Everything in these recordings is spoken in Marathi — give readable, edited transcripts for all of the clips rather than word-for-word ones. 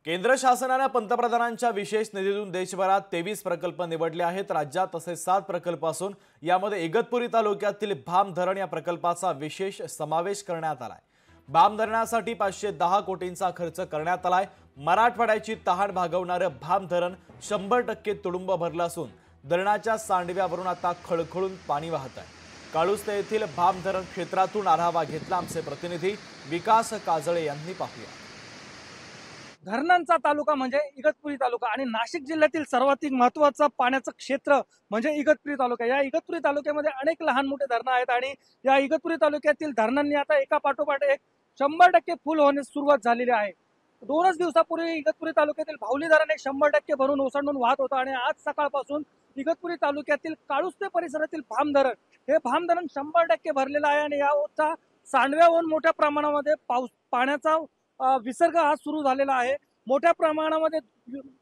केंद्र शासनाने पंतप्रधानांच्या विशेष निधीतून देशभरात 23 प्रकल्प निवडले आहेत। राज्यात तसेच 7 प्रकल्प असून यामध्ये इगतपुरी तालुक्यातील भाम धरण या प्रकल्पाचा विशेष समावेश करण्यात आलाय। भाम धरणासाठी 510 कोटींचा खर्च करण्यात आलाय। मराठवाड्याची तहान भागवणारे भाम धरण 100% तुडुंब भरलं असून धरणाच्या सांडव्यावरून आता खळखळून पाणी वाहत आहे। काळुस्ते येथील भाम धरण क्षेत्रातून आढावा घेतला आमचे प्रतिनिधी विकास काजळे यांनी। पाहूया। धरणांचा तालुका म्हणजे इगतपुरी तालुका आणि नाशिक जिल्ह्यातील सर्वाधिक महत्त्वाचं पाण्याचं क्षेत्र म्हणजे इगतपुरी तालुका। या इगतपुरी तालुक्यामध्ये अनेक लहान मोठे धरणं आहेत आणि या इगतपुरी तालुक्यातील धरणांनी आता एका पाठोपाठ एक 100% फुल होण्यास सुरुवात झालेली आहे। 2च दिवसापूर्वी इगतपुरी तालुक्यातील भावली धरण 100% भरून ओसंडून वाहत होतं आणि आज सकाळपासून इगतपुरी तालुक्यातील काळुस्ते परिसरातील भाम धरण हे भाम धरण 100% भरलेलं आहे आणि याचा सांडव्याहून मोठ्या प्रमाणामध्ये पाण्याचा विसर्ग हा सुरू झालेला आहे। मोठ्या प्रमाणामध्ये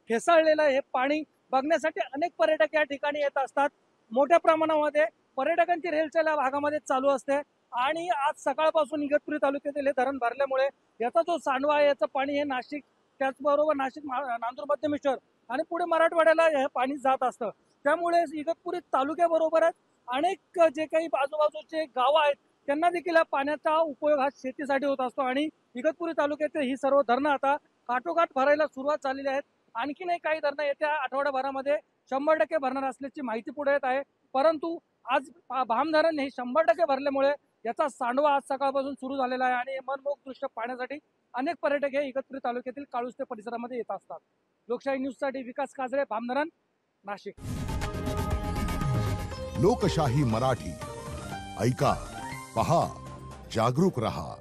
फेसाळलेलं हे पाणी बघण्यासाठी अनेक पर्यटक या ठिकाणी येत असतात। मोठ्या प्रमाणामध्ये पर्यटकांची रेलचेल या भागामध्ये चालू असते आणि आज सकाळपासून इगतपुरी तालुक्यातील हे धरण भरल्यामुळे याचा जो सांडवा आहे याचं पाणी हे नाशिक त्याचबरोबर नाशिक नांदूर मध्यमेश्वर आणि पुढे मराठवाड्याला हे पाणी जात असतं। त्यामुळे इगतपुरी तालुक्याबरोबरच अनेक जे काही आजूबाजूचे गावं आहेत त्यांना देखील पाण्याचा उपयोग हा शेतीसाठी होत असतो आणि इगतपुरी तालुक्यातील ही सर्व धरणं आता काठोकाठ भरायला सुरुवात झालेली आहेत। आणखीनही काही धरणं येत्या आठवड्याभरामध्ये 100% भरणार असल्याची माहिती पुढे येत आहे। परंतु आज भाम धरण हे 100% भरल्यामुळे याचा सांडवा आज सकाळपासून सुरू झालेला आहे आणि मनमोहक दृश्य पाहण्यासाठी अनेक पर्यटक हे इगतपुरी तालुक्यातील काळुस्ते परिसरामध्ये येत असतात। लोकशाही न्यूजसाठी विकास काजळे, भाम धरण, नाशिक। लोकशाही मराठी ऐका, पहा, जागरूक रहा।